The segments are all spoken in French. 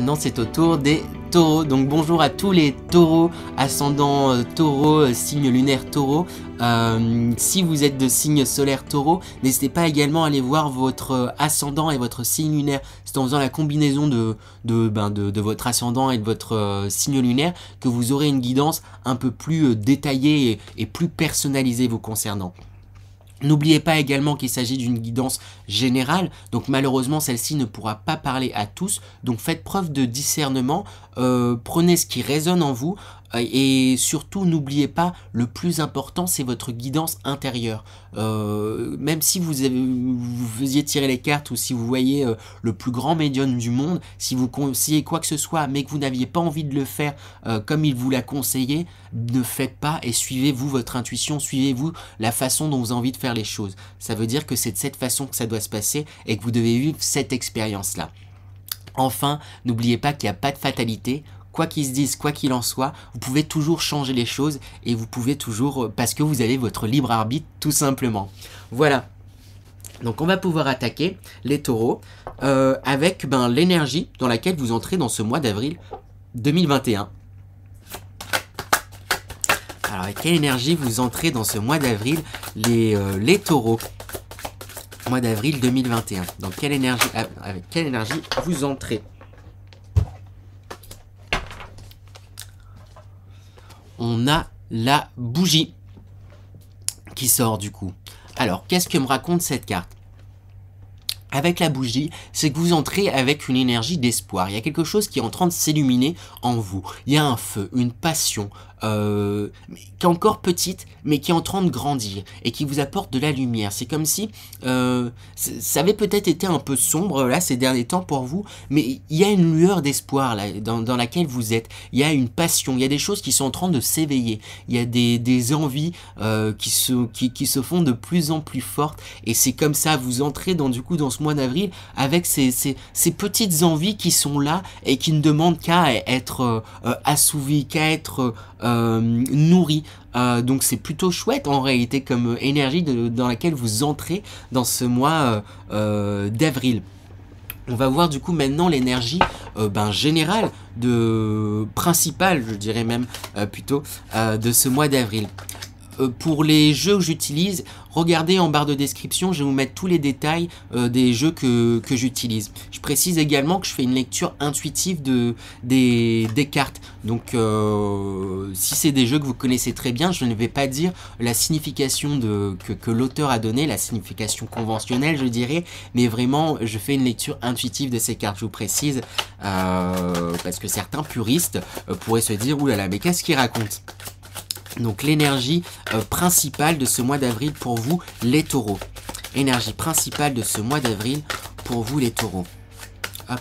maintenant c'est au tour des taureaux. Donc bonjour à tous les taureaux, ascendant taureau, signe lunaire taureau. Si vous êtes de signe solaire taureau, n'hésitez pas également à aller voir votre ascendant et votre signe lunaire. C'est en faisant la combinaison de votre ascendant et de votre signe lunaire que vous aurez une guidance un peu plus détaillée et plus personnalisée vous concernant. N'oubliez pas également qu'il s'agit d'une guidance générale, donc malheureusement celle-ci ne pourra pas parler à tous, donc faites preuve de discernement, prenez ce qui résonne en vous, et surtout n'oubliez pas, le plus important c'est votre guidance intérieure. Même si vous faisiez tirer les cartes ou si vous voyez le plus grand médium du monde, si vous conseillez quoi que ce soit mais que vous n'aviez pas envie de le faire comme il vous l'a conseillé, ne faites pas et suivez-vous votre intuition, suivez-vous la façon dont vous avez envie de faire les choses. Ça veut dire que c'est de cette façon que ça doit se passer et que vous devez vivre cette expérience-là. Enfin, n'oubliez pas qu'il n'y a pas de fatalité. Quoi qu'il se dise, quoi qu'il en soit, vous pouvez toujours changer les choses et vous pouvez toujours, parce que vous avez votre libre arbitre tout simplement. Voilà. Donc on va pouvoir attaquer les taureaux avec l'énergie dans laquelle vous entrez dans ce mois d'avril 2021. Alors avec quelle énergie vous entrez dans ce mois d'avril les taureaux? Mois d'avril 2021. Donc avec quelle énergie vous entrez? On a la bougie qui sort du coup. Alors, qu'est-ce que me raconte cette carte? Avec la bougie, c'est que vous entrez avec une énergie d'espoir. Il y a quelque chose qui est en train de s'illuminer en vous. Il y a un feu, une passion, qui est encore petite, mais qui est en train de grandir et qui vous apporte de la lumière. C'est comme si ça avait peut-être été un peu sombre là ces derniers temps pour vous, mais il y a une lueur d'espoir là dans laquelle vous êtes. Il y a une passion, il y a des choses qui sont en train de s'éveiller. Il y a des envies qui se font de plus en plus fortes. Et c'est comme ça, vous entrez dans ce mois d'avril avec ces petites envies qui sont là et qui ne demandent qu'à être assouvies, qu'à être nourries. Donc c'est plutôt chouette en réalité comme énergie dans laquelle vous entrez dans ce mois d'avril. On va voir du coup maintenant l'énergie générale, principale je dirais même plutôt, de ce mois d'avril. Pour les jeux que j'utilise, regardez en barre de description, je vais vous mettre tous les détails des jeux que j'utilise. Je précise également que je fais une lecture intuitive des cartes. Donc si c'est des jeux que vous connaissez très bien, je ne vais pas dire la signification que l'auteur a donnée, la signification conventionnelle je dirais, mais vraiment je fais une lecture intuitive de ces cartes, je vous précise, parce que certains puristes pourraient se dire « Ouh là là, mais qu'est-ce qu'il raconte ?» Donc l'énergie principale de ce mois d'avril pour vous les taureaux. Énergie principale de ce mois d'avril pour vous les taureaux. Hop.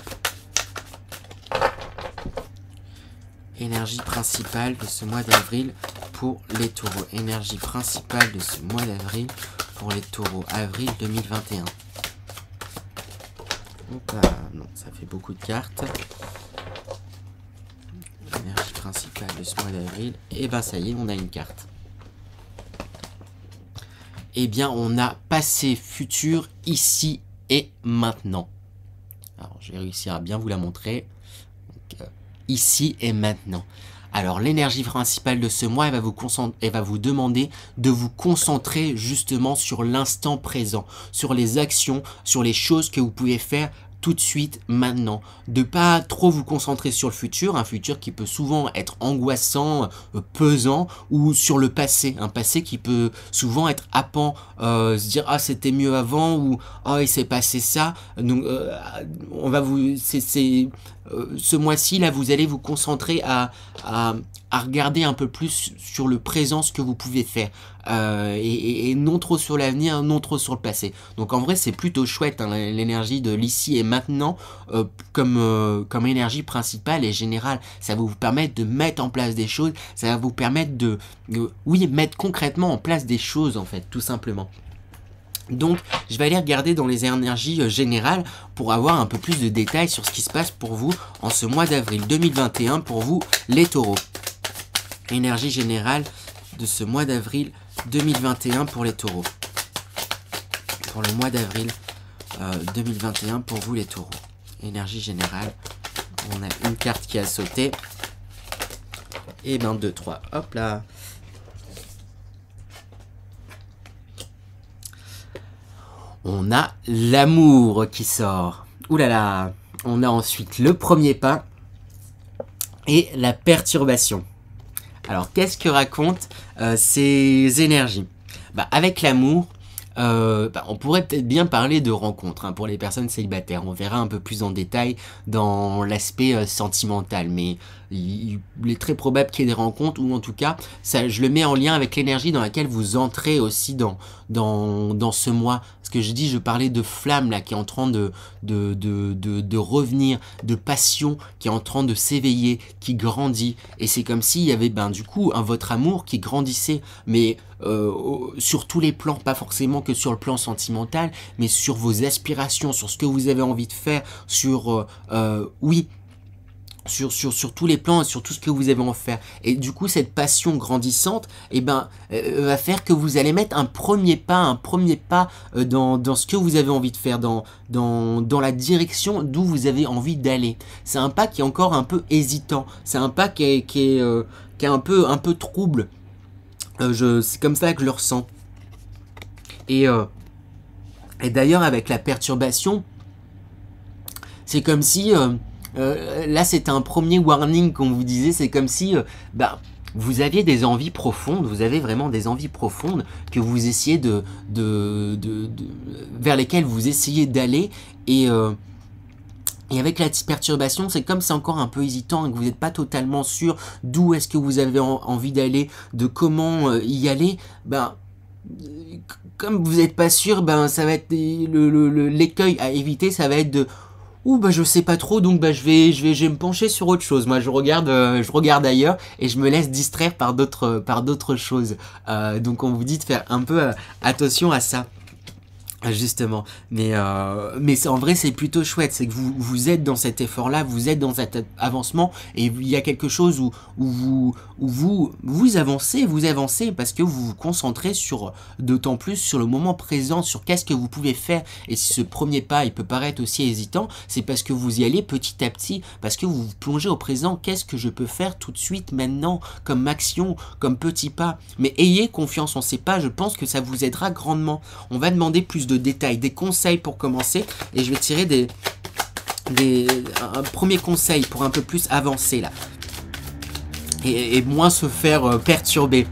Énergie principale de ce mois d'avril pour les taureaux. Énergie principale de ce mois d'avril pour les taureaux. Avril 2021. Opa, non, ça fait beaucoup de cartes. Énergie principale de ce mois d'avril. Et ben ça y est, on a une carte. Eh bien, on a passé, futur, ici et maintenant. Alors, je vais réussir à bien vous la montrer. Donc, ici et maintenant. Alors, l'énergie principale de ce mois, elle va vous demander de vous concentrer justement sur l'instant présent, sur les actions, sur les choses que vous pouvez faire tout de suite, maintenant. De pas trop vous concentrer sur le futur, un futur qui peut souvent être angoissant, pesant, ou sur le passé, un passé qui peut souvent être happant, se dire ah c'était mieux avant, ou ah il s'est passé ça. Donc on va ce mois-ci là, vous allez vous concentrer à regarder un peu plus sur le présent, ce que vous pouvez faire, et non trop sur l'avenir, non trop sur le passé. Donc en vrai c'est plutôt chouette hein, l'énergie de l'ici et maintenant comme énergie principale et générale. Ça va vous permettre de mettre en place des choses, ça va vous permettre de mettre concrètement en place des choses en fait, tout simplement. Donc je vais aller regarder dans les énergies générales pour avoir un peu plus de détails sur ce qui se passe pour vous en ce mois d'avril 2021 pour vous les taureaux. Énergie générale de ce mois d'avril 2021 pour les taureaux. Pour le mois d'avril 2021 pour vous les taureaux. Énergie générale On a une carte qui a sauté. Et ben 2, 3. Hop là. On a l'amour qui sort. Ouh là là. On a ensuite le premier pas. Et la perturbation. Alors, qu'est-ce que racontent ces énergies? Avec l'amour, on pourrait peut-être bien parler de rencontres pour les personnes célibataires. On verra un peu plus en détail dans l'aspect sentimental. Mais il est très probable qu'il y ait des rencontres, ou en tout cas, ça, je le mets en lien avec l'énergie dans laquelle vous entrez aussi dans ce mois. Ce que je dis, je parlais de flamme là, qui est en train de revenir, de passion qui est en train de s'éveiller, qui grandit. Et c'est comme s'il y avait du coup votre amour qui grandissait, mais sur tous les plans, pas forcément que sur le plan sentimental, mais sur vos aspirations, sur ce que vous avez envie de faire, sur sur tous les plans et sur tout ce que vous avez envie de faire. Et du coup, cette passion grandissante, va faire que vous allez mettre un premier pas dans ce que vous avez envie de faire, dans la direction d'où vous avez envie d'aller. C'est un pas qui est encore un peu hésitant. C'est un pas qui est un peu trouble. C'est comme ça que je le ressens. Et d'ailleurs, avec la perturbation, c'est comme si... là, c'était un premier warning qu'on vous disait. C'est comme si vous aviez des envies profondes. Vous avez vraiment des envies profondes que vous essayez vers lesquelles vous essayez d'aller. Et avec la perturbation, c'est comme c'est encore un peu hésitant et que vous n'êtes pas totalement sûr d'où est-ce que vous avez envie d'aller, de comment y aller. Comme vous n'êtes pas sûr, ça va être l'écueil à éviter. Ça va être de je sais pas trop, donc je vais me pencher sur autre chose. Moi je regarde ailleurs et je me laisse distraire par d'autres choses. Donc on vous dit de faire un peu attention à ça. Justement, mais en vrai c'est plutôt chouette, c'est que vous êtes dans cet effort là, vous êtes dans cet avancement et il y a quelque chose où vous avancez parce que vous vous concentrez d'autant plus sur le moment présent, sur qu'est-ce que vous pouvez faire. Et si ce premier pas il peut paraître aussi hésitant, c'est parce que vous y allez petit à petit, parce que vous vous plongez au présent. Qu'est-ce que je peux faire tout de suite maintenant comme action, comme petit pas? Mais ayez confiance en ces pas, je pense que ça vous aidera grandement. On va demander plus de détails, des conseils pour commencer, et je vais tirer un premier conseil pour un peu plus avancer là et moins se faire perturber.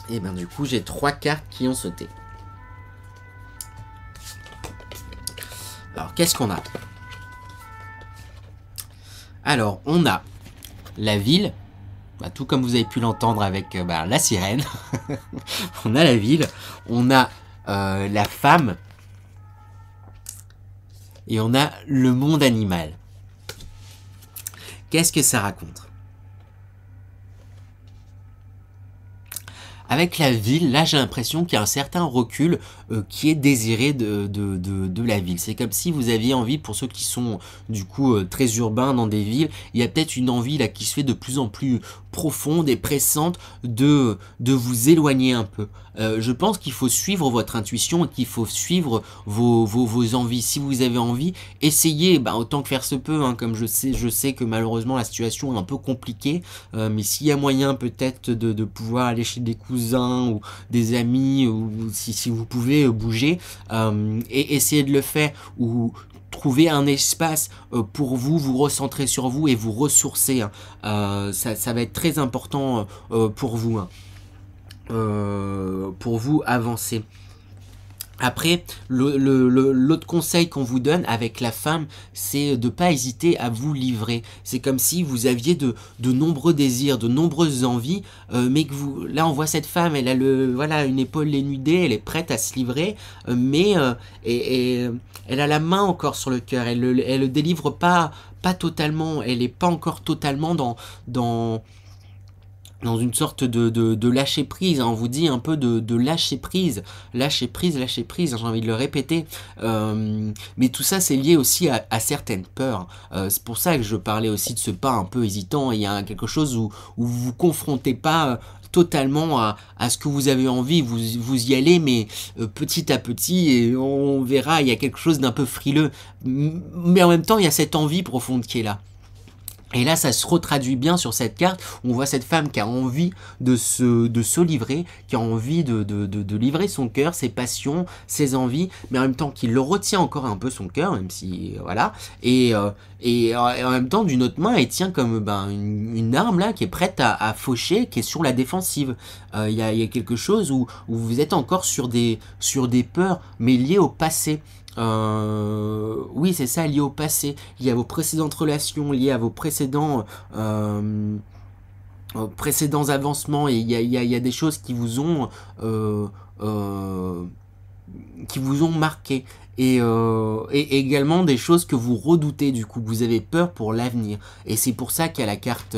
Et du coup j'ai 3 cartes qui ont sauté. Alors qu'est-ce qu'on a? Alors on a la ville. Tout comme vous avez pu l'entendre avec la sirène. On a la ville, on a la femme et on a le monde animal. Qu'est-ce que ça raconte? Avec la ville, là j'ai l'impression qu'il y a un certain recul qui est désiré de la ville. C'est comme si vous aviez envie, pour ceux qui sont du coup très urbains dans des villes, il y a peut-être une envie là qui se fait de plus en plus profonde et pressante de vous éloigner un peu. Je pense qu'il faut suivre votre intuition et qu'il faut suivre vos envies. Si vous avez envie, essayez autant que faire se peut, comme je sais que malheureusement la situation est un peu compliquée, mais s'il y a moyen peut-être de pouvoir aller chez des cousins ou des amis, ou si vous pouvez bouger, et essayer de le faire, ou trouver un espace pour vous recentrer sur vous et vous ressourcer. Ça va être très important pour vous, pour vous avancer. Après, l'autre conseil qu'on vous donne avec la femme, c'est de pas hésiter à vous livrer. C'est comme si vous aviez de nombreux désirs, de nombreuses envies, mais que là on voit cette femme, elle a une épaule dénudée, elle est prête à se livrer, mais et elle a la main encore sur le cœur, elle le délivre pas totalement, elle est pas encore totalement dans une sorte de lâcher prise. On vous dit un peu de lâcher prise, j'ai envie de le répéter, mais tout ça c'est lié aussi à certaines peurs. C'est pour ça que je parlais aussi de ce pas un peu hésitant. Il y a quelque chose où vous vous confrontez pas totalement à ce que vous avez envie, vous y allez, mais petit à petit, et on verra, il y a quelque chose d'un peu frileux, mais en même temps, il y a cette envie profonde qui est là. Et là, ça se retraduit bien sur cette carte. On voit cette femme qui a envie de se livrer, qui a envie de livrer son cœur, ses passions, ses envies, mais en même temps qui le retient encore un peu son cœur, même si voilà. Et en même temps, d'une autre main, elle tient comme une arme là qui est prête à faucher, qui est sur la défensive. Il y a quelque chose où vous êtes encore sur des peurs, mais liées au passé. Oui, c'est ça, lié au passé, lié à vos précédentes relations, lié à vos précédents avancements, et il y a des choses qui vous ont marqué, et également des choses que vous redoutez, du coup vous avez peur pour l'avenir, et c'est pour ça qu'il y a la carte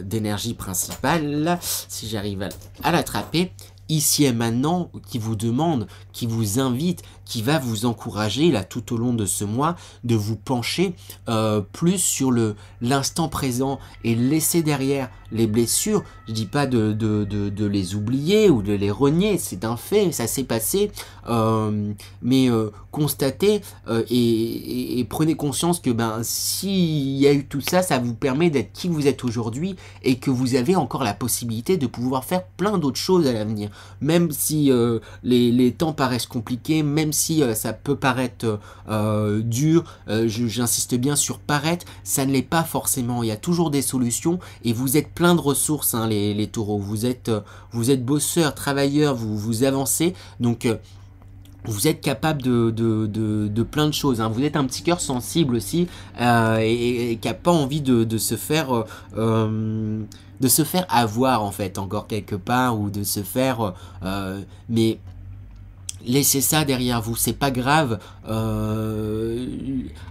d'énergie principale, si j'arrive à l'attraper, ici et maintenant, qui vous demande, qui vous invite, qui va vous encourager là tout au long de ce mois, de vous pencher plus sur l'instant présent et laisser derrière les blessures. Je dis pas de les oublier ou de les renier, c'est un fait, ça s'est passé, mais constatez et prenez conscience que s'il y a eu tout ça, ça vous permet d'être qui vous êtes aujourd'hui, et que vous avez encore la possibilité de pouvoir faire plein d'autres choses à l'avenir. Même si les temps paraissent compliqués, même si ça peut paraître dur, j'insiste bien sur paraître, ça ne l'est pas forcément, il y a toujours des solutions, et vous êtes plein de ressources, hein, les taureaux, vous êtes bosseurs, travailleurs, vous avancez, donc vous êtes capable de plein de choses, hein. Vous êtes un petit cœur sensible aussi, et qui n'a pas envie de se faire avoir, en fait, encore quelque part, ou de se faire mais laissez ça derrière vous, c'est pas grave.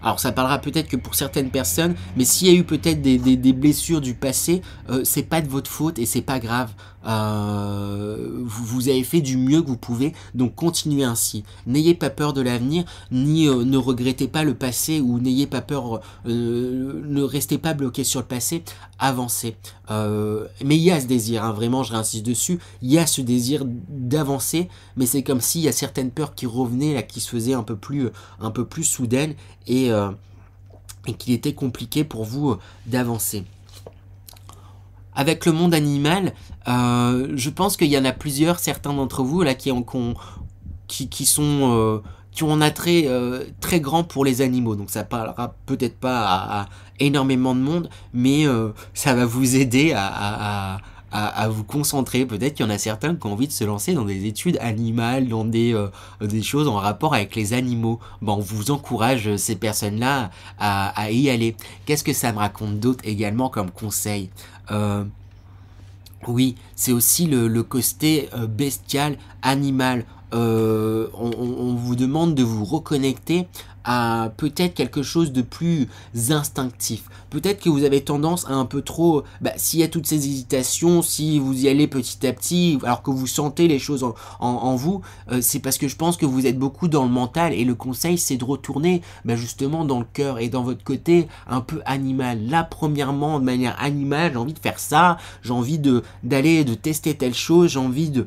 Alors ça parlera peut-être que pour certaines personnes, mais s'il y a eu peut-être des blessures du passé, c'est pas de votre faute et c'est pas grave. Vous avez fait du mieux que vous pouvez, donc continuez ainsi. N'ayez pas peur de l'avenir, ni ne regrettez pas le passé, ou n'ayez pas peur, ne restez pas bloqué sur le passé, avancez. Mais il y a ce désir, hein, vraiment je réinsiste dessus, il y a ce désir d'avancer, mais c'est comme s'il y a certaines peurs qui revenaient là, qui se faisaient un peu plus soudaines, et qu'il était compliqué pour vous d'avancer. Avec le monde animal, je pense qu'il y en a plusieurs, certains d'entre vous là qui ont un attrait très grand pour les animaux. Donc ça parlera peut-être pas à énormément de monde, mais ça va vous aider à vous concentrer. Peut-être qu'il y en a certains qui ont envie de se lancer dans des études animales, dans des choses en rapport avec les animaux. On vous encourage, ces personnes-là, à y aller. Qu'est-ce que ça me raconte d'autre également comme conseil ? Oui, c'est aussi le côté bestial, animal. On vous demande de vous reconnecter à peut-être quelque chose de plus instinctif. Peut-être que vous avez tendance à un peu trop, s'il y a toutes ces hésitations, si vous y allez petit à petit, alors que vous sentez les choses en vous, c'est parce que je pense que vous êtes beaucoup dans le mental, et le conseil c'est de retourner justement dans le cœur et dans votre côté un peu animal. Là, premièrement, de manière animale, j'ai envie de faire ça, j'ai envie de tester telle chose, j'ai envie de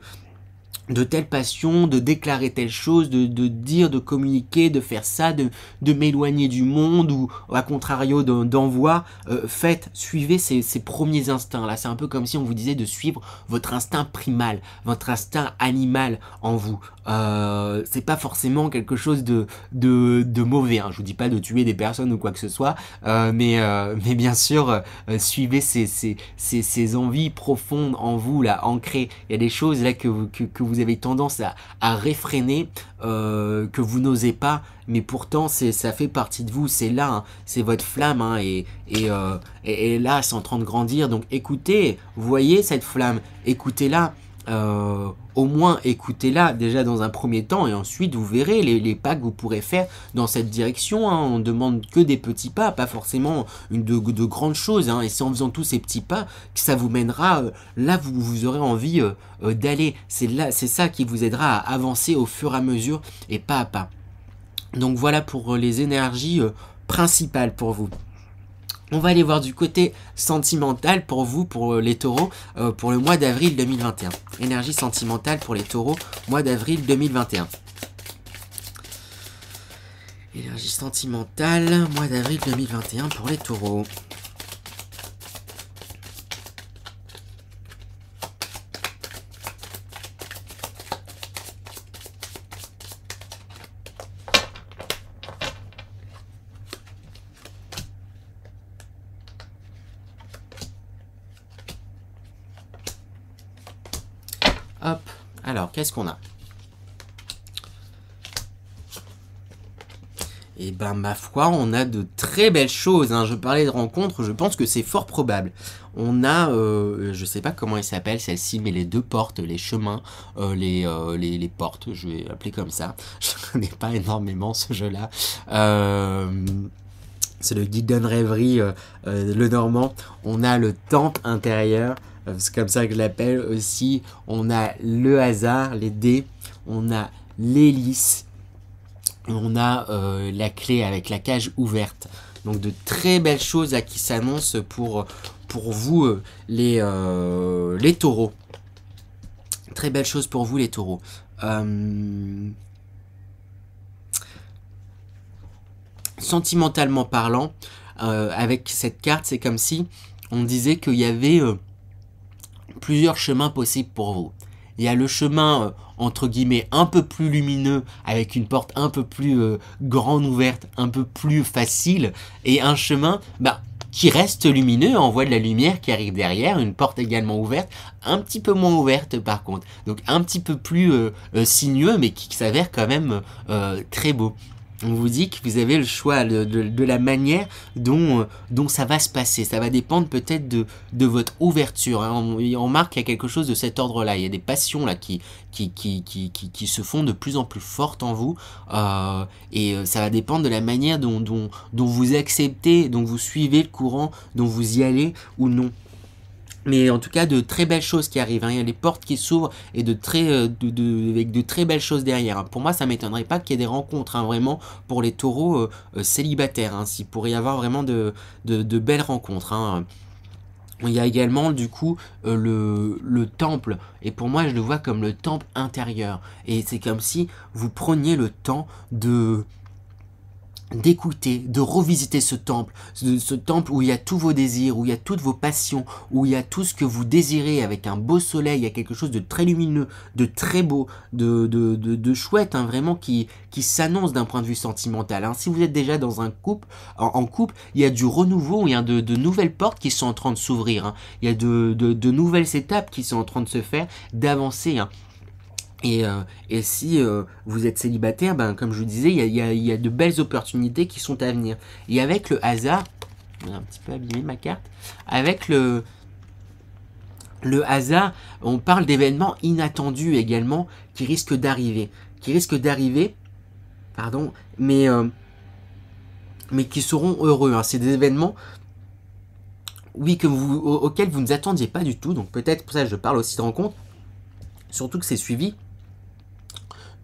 telle passion, de déclarer telle chose, de dire, de communiquer, de faire ça, de m'éloigner du monde, ou à contrario d'envoi. Faites, suivez ces premiers instincts là. C'est un peu comme si on vous disait de suivre votre instinct primal, votre instinct animal en vous. C'est pas forcément quelque chose de mauvais, hein. Je vous dis pas de tuer des personnes ou quoi que ce soit, mais bien sûr, suivez ces envies profondes en vous là, ancrées. Il y a des choses là que vous avez tendance à réfréner, que vous n'osez pas, mais pourtant ça fait partie de vous, c'est là, hein, c'est votre flamme, hein, et là c'est en train de grandir. Donc écoutez, voyez cette flamme, écoutez-la. Au moins écoutez-la déjà dans un premier temps, et ensuite vous verrez les pas que vous pourrez faire dans cette direction, hein. On demande que des petits pas, pas forcément de grandes choses, hein. Et c'est en faisant tous ces petits pas que ça vous mènera là où vous aurez envie d'aller. C'est ça qui vous aidera à avancer au fur et à mesure et pas à pas. Donc voilà pour les énergies principales pour vous. On va aller voir du côté sentimental pour vous, pour les taureaux, pour le mois d'avril 2021. Énergie sentimentale pour les taureaux, mois d'avril 2021. Énergie sentimentale, mois d'avril 2021 pour les taureaux. Hop, alors qu'est-ce qu'on a? Et ben ma foi, on a de très belles choses, hein. Je parlais de rencontres, je pense que c'est fort probable. On a, je sais pas comment elle s'appelle celle-ci, mais les deux portes, les chemins, les portes, je vais l'appeler comme ça. Je connais pas énormément ce jeu-là. C'est le Guidon Rêverie, le Normand. On a le temple intérieur, c'est comme ça que je l'appelle aussi. On a le hasard, les dés. On a l'hélice. On a la clé avec la cage ouverte. Donc de très belles choses à qui s'annoncent pour vous les taureaux. Très belles choses pour vous les taureaux. Sentimentalement parlant, avec cette carte, c'est comme si on disait qu'il y avait plusieurs chemins possibles pour vous. Il y a le chemin, entre guillemets, un peu plus lumineux, avec une porte un peu plus grande ouverte, un peu plus facile, et un chemin qui reste lumineux, on voit de la lumière qui arrive derrière, une porte également ouverte, un petit peu moins ouverte par contre, donc un petit peu plus sinueux, mais qui s'avère quand même très beau. On vous dit que vous avez le choix de la manière dont ça va se passer. Ça va dépendre peut-être de votre ouverture. Hein. On remarque qu'il y a quelque chose de cet ordre-là. Il y a des passions là qui se font de plus en plus fortes en vous. Et ça va dépendre de la manière dont vous acceptez, dont vous suivez le courant, dont vous y allez ou non. Mais en tout cas, de très belles choses qui arrivent. Hein. Il y a les portes qui s'ouvrent et avec de très belles choses derrière. Hein. Pour moi, ça ne m'étonnerait pas qu'il y ait des rencontres, hein, vraiment, pour les taureaux célibataires. Hein. S'il pourrait y avoir vraiment de belles rencontres. Hein. Il y a également, du coup, le temple. Et pour moi, je le vois comme le temple intérieur. Et c'est comme si vous preniez le temps d'écouter, de revisiter ce temple où il y a tous vos désirs, où il y a toutes vos passions, où il y a tout ce que vous désirez avec un beau soleil, il y a quelque chose de très lumineux, de très beau, de chouette, hein, vraiment qui s'annonce d'un point de vue sentimental. Hein. Si vous êtes déjà dans un couple, en couple, il y a du renouveau, il y a de nouvelles portes qui sont en train de s'ouvrir, hein. Il y a de nouvelles étapes qui sont en train de se faire, d'avancer, hein. Et si vous êtes célibataire, comme je vous disais, il y a de belles opportunités qui sont à venir. Et avec le hasard, j'ai un petit peu abîmé ma carte, avec le hasard, on parle d'événements inattendus également qui risquent d'arriver. Pardon, mais qui seront heureux. Hein. C'est des événements, oui, auxquels vous ne vous attendiez pas du tout. Donc peut-être pour ça que je parle aussi de rencontres. Surtout que c'est suivi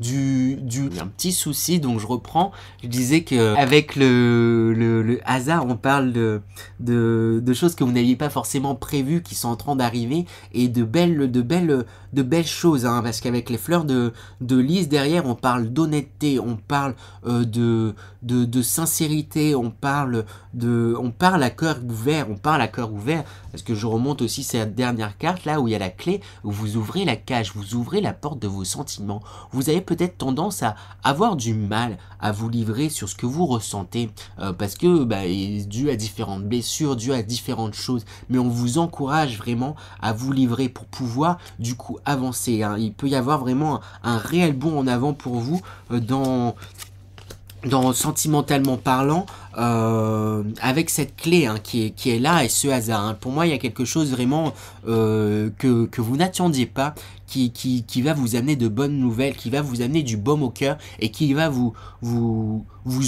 un petit souci, donc je reprends. Je disais que avec le hasard, on parle de choses que vous n'aviez pas forcément prévues, qui sont en train d'arriver, et de belles choses, hein, parce qu'avec les fleurs de lys derrière, on parle d'honnêteté, on parle de sincérité, on parle à cœur ouvert, parce que je remonte aussi cette dernière carte là où il y a la clé, où vous ouvrez la cage, vous ouvrez la porte de vos sentiments. Vous avez peut-être tendance à avoir du mal à vous livrer sur ce que vous ressentez, parce que dû à différentes blessures, dû à différentes choses, mais on vous encourage vraiment à vous livrer pour pouvoir du coup avancer, hein. Il peut y avoir vraiment un réel bond en avant pour vous dans sentimentalement parlant, avec cette clé, hein, qui est là, et ce hasard, hein. Pour moi, il y a quelque chose vraiment que vous n'attendiez pas, qui va vous amener de bonnes nouvelles, qui va vous amener du baume au cœur, et qui va vous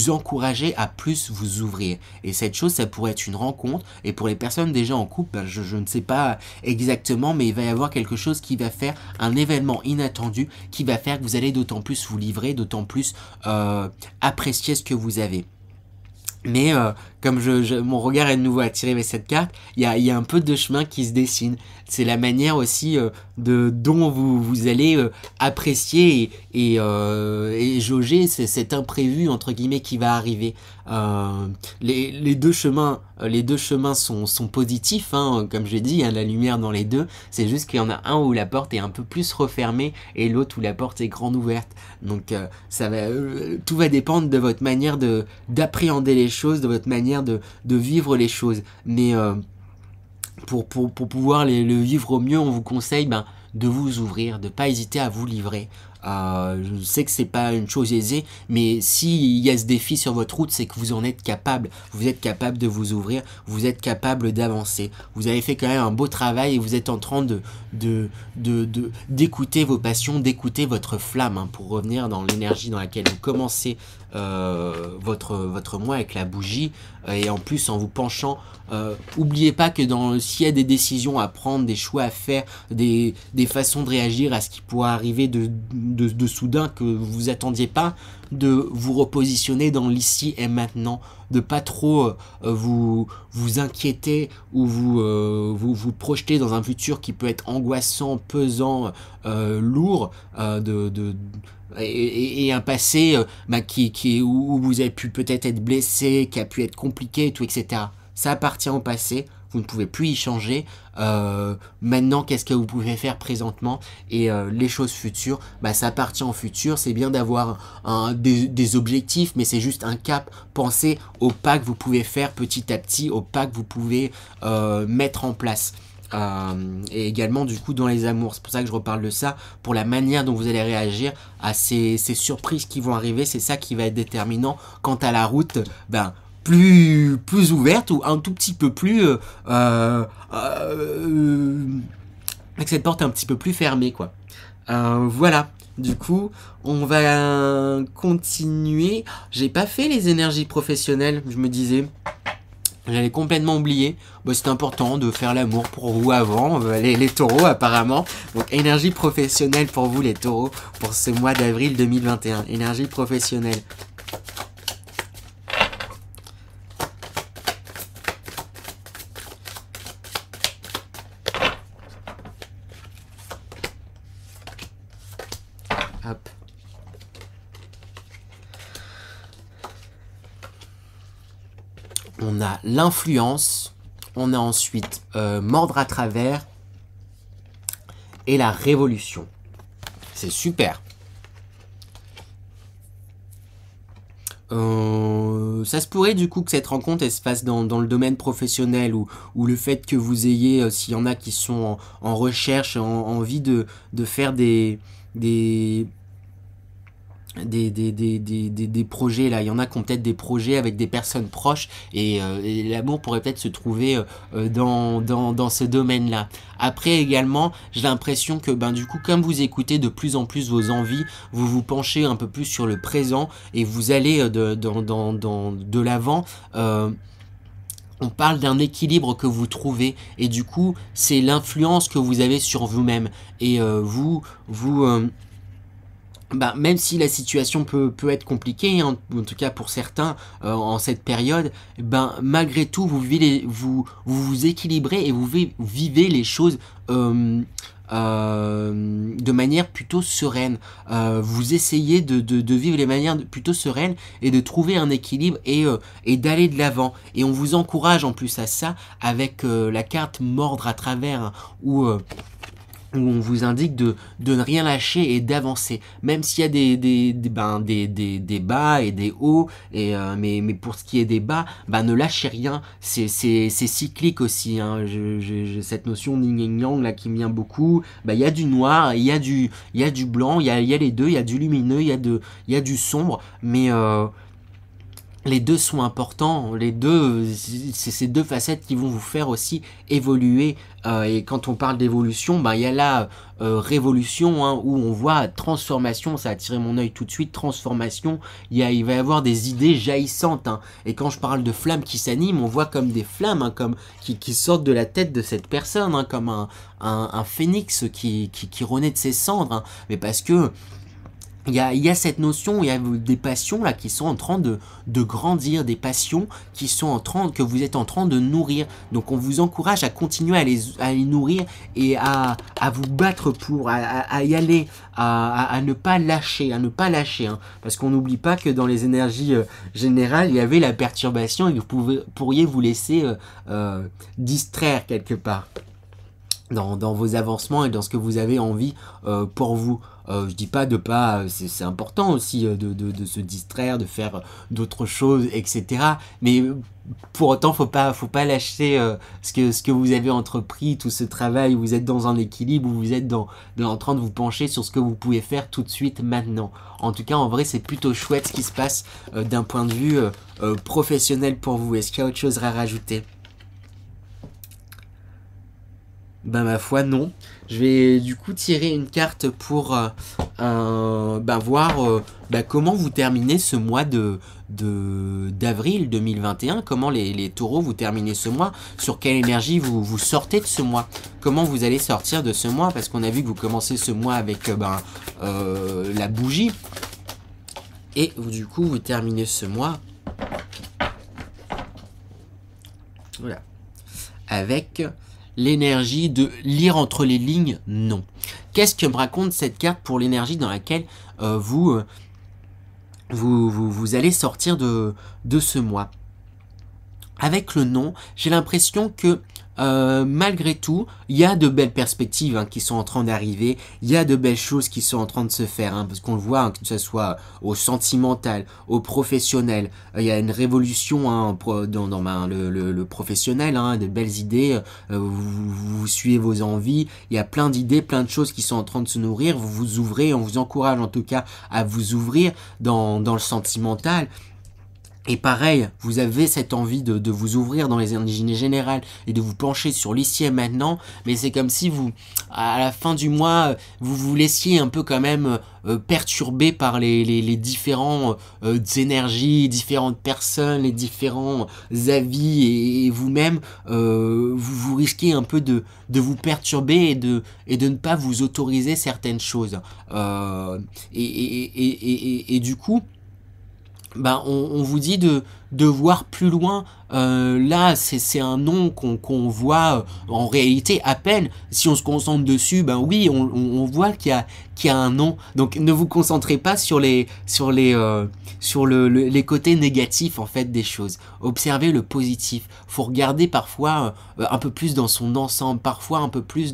encourager à plus vous ouvrir. Et cette chose, ça pourrait être une rencontre, et pour les personnes déjà en couple, je ne sais pas exactement, mais il va y avoir quelque chose qui va faire un événement inattendu, qui va faire que vous allez d'autant plus vous livrer, d'autant plus apprécier ce que vous avez. Mais comme mon regard est de nouveau attiré vers cette carte, il y a un peu de chemin qui se dessine. C'est la manière aussi dont vous allez apprécier et jauger cet imprévu entre guillemets qui va arriver. Les deux chemins sont positifs, hein, comme j'ai dit, il y a de la lumière dans les deux. C'est juste qu'il y en a un où la porte est un peu plus refermée et l'autre où la porte est grande ouverte. Donc tout va dépendre de votre manière d'appréhender les choses, de votre manière de vivre les choses. Mais pour pouvoir le vivre au mieux, on vous conseille de vous ouvrir, de pas hésiter à vous livrer. Je sais que c'est pas une chose aisée, mais s'il y a ce défi sur votre route, c'est que vous en êtes capable. Vous êtes capable de vous ouvrir, vous êtes capable d'avancer. Vous avez fait quand même un beau travail et vous êtes en train d'écouter vos passions, d'écouter votre flamme, hein, pour revenir dans l'énergie dans laquelle vous commencez votre mois avec la bougie, et en plus en vous penchant, oubliez pas que s'il y a des décisions à prendre, des choix à faire, des façons de réagir à ce qui pourrait arriver de soudain que vous attendiez pas, de vous repositionner dans l'ici et maintenant, de pas trop vous inquiéter ou vous projeter dans un futur qui peut être angoissant, pesant, lourd, et un passé où vous avez pu peut-être être blessé, qui a pu être compliqué, tout, etc. Ça appartient au passé, vous ne pouvez plus y changer. Maintenant, qu'est-ce que vous pouvez faire présentement? Et les choses futures, ça appartient au futur. C'est bien d'avoir des objectifs, mais c'est juste un cap. Pensez au pas que vous pouvez faire petit à petit, au pas que vous pouvez mettre en place. Et également du coup dans les amours, c'est pour ça que je reparle de ça, pour la manière dont vous allez réagir à ces surprises qui vont arriver. C'est ça qui va être déterminant. Quant à la route, plus ouverte ou un tout petit peu plus avec cette porte un petit peu plus fermée, quoi. Voilà. Du coup, on va continuer. J'ai pas fait les énergies professionnelles, je me disais. J'avais complètement oublié. C'est important de faire l'amour pour vous avant, les taureaux apparemment. Donc énergie professionnelle pour vous les taureaux pour ce mois d'avril 2021. Énergie professionnelle. Hop. On a l'influence, on a ensuite mordre à travers et la révolution. C'est super. Ça se pourrait du coup que cette rencontre elle se fasse dans le domaine professionnel ou le fait que vous ayez, s'il y en a qui sont en recherche, envie de faire des projets là, il y en a qui ont peut-être des projets avec des personnes proches et l'amour pourrait peut-être se trouver dans ce domaine là. Après également j'ai l'impression que du coup comme vous écoutez de plus en plus vos envies, vous vous penchez un peu plus sur le présent et vous allez de l'avant. On parle d'un équilibre que vous trouvez et du coup c'est l'influence que vous avez sur vous-même et même si la situation peut être compliquée, hein, en tout cas pour certains en cette période, malgré tout vous vous équilibrez et vous vivez les choses de manière plutôt sereine. Vous essayez de vivre les manières plutôt sereines et de trouver un équilibre et d'aller de l'avant. Et on vous encourage en plus à ça avec la carte mordre à travers, hein, où on vous indique de ne rien lâcher et d'avancer, même s'il y a des bas et des hauts, mais pour ce qui est des bas, ne lâchez rien, c'est cyclique aussi, hein. J'ai cette notion d'yin et yang là qui me vient beaucoup. Il y a du noir, il y a du blanc, il y a les deux, il y a du lumineux, il y a du sombre, mais les deux sont importants, les deux, c'est ces deux facettes qui vont vous faire aussi évoluer. Et quand on parle d'évolution, il y a la révolution, hein, où on voit transformation, ça a attiré mon œil tout de suite, transformation, il va y avoir des idées jaillissantes, hein. Et quand je parle de flammes qui s'animent, on voit comme des flammes, hein, comme qui sortent de la tête de cette personne, hein, comme un phénix qui renaît de ses cendres, hein. Mais parce que il y a cette notion, il y a des passions là qui sont en train de grandir, des passions qui sont que vous êtes en train de nourrir. Donc on vous encourage à continuer à les nourrir et à vous battre pour, à y aller, à ne pas lâcher, hein, parce qu'on n'oublie pas que dans les énergies générales, il y avait la perturbation et vous pourriez vous laisser distraire quelque part dans vos avancements et dans ce que vous avez envie pour vous. Je dis pas de pas, c'est important aussi de se distraire, de faire d'autres choses, etc. Mais pour autant, faut pas lâcher ce que vous avez entrepris, tout ce travail. Vous êtes dans un équilibre, vous êtes en train de vous pencher sur ce que vous pouvez faire tout de suite maintenant. En tout cas, en vrai, c'est plutôt chouette ce qui se passe d'un point de vue professionnel pour vous. Est-ce qu'il y a autre chose à rajouter? Ben ma foi non. Je vais du coup tirer une carte pour voir comment vous terminez ce mois d'avril 2021. Comment les taureaux vous terminez ce mois. Sur quelle énergie vous sortez de ce mois. Comment vous allez sortir de ce mois. Parce qu'on a vu que vous commencez ce mois avec la bougie. Et du coup vous terminez ce mois. Voilà. Avec l'énergie de lire entre les lignes, non. Qu'est-ce que me raconte cette carte pour l'énergie dans laquelle vous allez sortir de ce mois? Avec le non, j'ai l'impression que malgré tout, il y a de belles perspectives qui sont en train d'arriver, il y a de belles choses qui sont en train de se faire, parce qu'on le voit, que ce soit au sentimental, au professionnel, il y a une révolution dans le professionnel, de belles idées, vous suivez vos envies, il y a plein d'idées, plein de choses qui sont en train de se nourrir, vous vous ouvrez, on vous encourage en tout cas à vous ouvrir dans le sentimental. Et pareil, vous avez cette envie de vous ouvrir dans les énergies générales et de vous pencher sur l'ici et maintenant, mais c'est comme si vous, à la fin du mois, vous vous laissiez un peu quand même perturber par les différents énergies, différentes personnes, les différents avis et vous-même, vous risquez un peu de vous perturber et de ne pas vous autoriser certaines choses. Et du coup, on vous dit de voir plus loin. Là, c'est un nom qu'on voit en réalité à peine. Si on se concentre dessus, oui, on voit qu'il y a un nom. Donc ne vous concentrez pas sur les côtés négatifs en fait des choses. Observez le positif. Faut regarder parfois un peu plus dans son ensemble, parfois un peu plus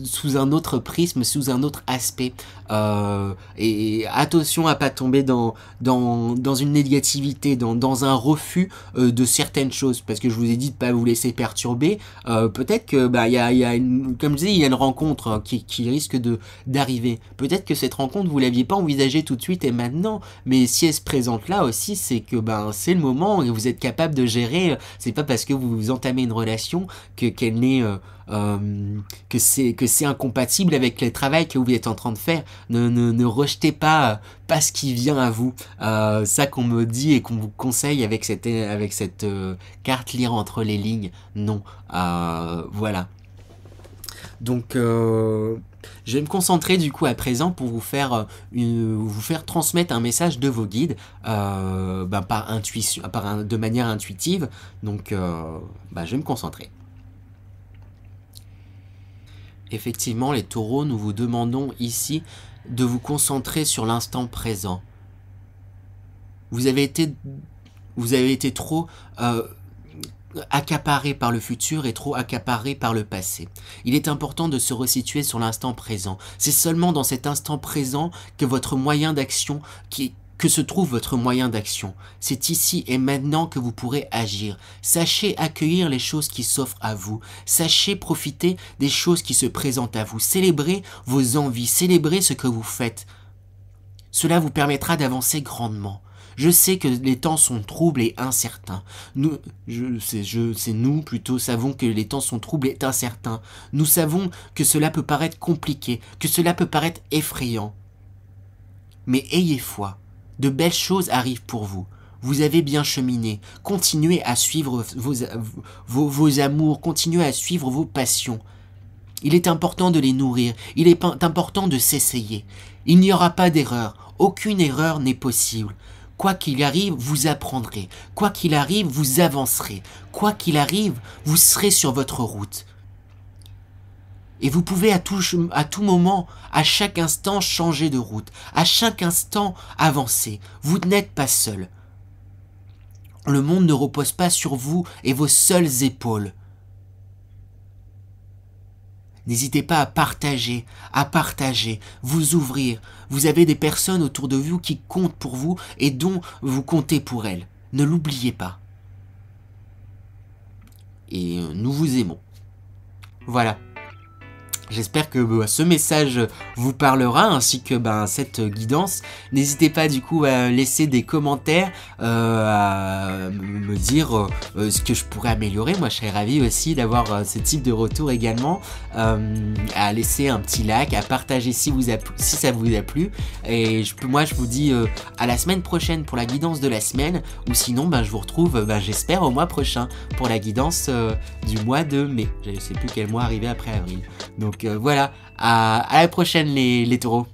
sous un autre prisme, sous un autre aspect. Et attention à pas tomber dans une négativité, dans un refus de certaines choses, parce que je vous ai dit de pas vous laisser perturber. Peut-être que comme je dis, il y a une rencontre qui risque d'arriver. Peut-être que cette rencontre vous l'aviez pas envisagée tout de suite et maintenant, mais si elle se présente là aussi, c'est que c'est le moment et vous êtes capable de gérer. C'est pas parce que vous entamez une relation qu'elle n'est que c'est incompatible avec le travail que vous êtes en train de faire. Ne rejetez pas ce qui vient à vous. Ça qu'on me dit et qu'on vous conseille avec cette carte lire entre les lignes. Non. Voilà. Donc je vais me concentrer du coup à présent pour vous faire transmettre un message de vos guides par intuition, de manière intuitive. Donc je vais me concentrer. Effectivement, les taureaux, nous vous demandons ici de vous concentrer sur l'instant présent. Vous avez été trop accaparé par le futur et trop accaparé par le passé. Il est important de se resituer sur l'instant présent. C'est seulement dans cet instant présent que votre moyen d'action que se trouve votre moyen d'action. C'est ici et maintenant que vous pourrez agir. Sachez accueillir les choses qui s'offrent à vous. Sachez profiter des choses qui se présentent à vous. Célébrez vos envies, célébrez ce que vous faites. Cela vous permettra d'avancer grandement. Je sais que les temps sont troubles et incertains. Nous savons que les temps sont troubles et incertains. Nous savons que cela peut paraître compliqué, que cela peut paraître effrayant. Mais ayez foi. De belles choses arrivent pour vous. Vous avez bien cheminé. Continuez à suivre vos amours, continuez à suivre vos passions. Il est important de les nourrir. Il est important de s'essayer. Il n'y aura pas d'erreur. Aucune erreur n'est possible. Quoi qu'il arrive, vous apprendrez. Quoi qu'il arrive, vous avancerez. Quoi qu'il arrive, vous serez sur votre route. Et vous pouvez à tout moment, à chaque instant, changer de route. À chaque instant, avancer. Vous n'êtes pas seul. Le monde ne repose pas sur vous et vos seules épaules. N'hésitez pas à partager, vous ouvrir. Vous avez des personnes autour de vous qui comptent pour vous et dont vous comptez pour elles. Ne l'oubliez pas. Et nous vous aimons. Voilà. J'espère que ce message vous parlera, ainsi que cette guidance. N'hésitez pas du coup à laisser des commentaires, à me dire ce que je pourrais améliorer. Moi je serais ravi aussi d'avoir ce type de retour également, à laisser un petit like, à partager si ça vous a plu. Et moi je vous dis à la semaine prochaine pour la guidance de la semaine, ou sinon je vous retrouve j'espère au mois prochain pour la guidance du mois de mai. Je ne sais plus quel mois arriver après avril. Donc voilà, à la prochaine les taureaux.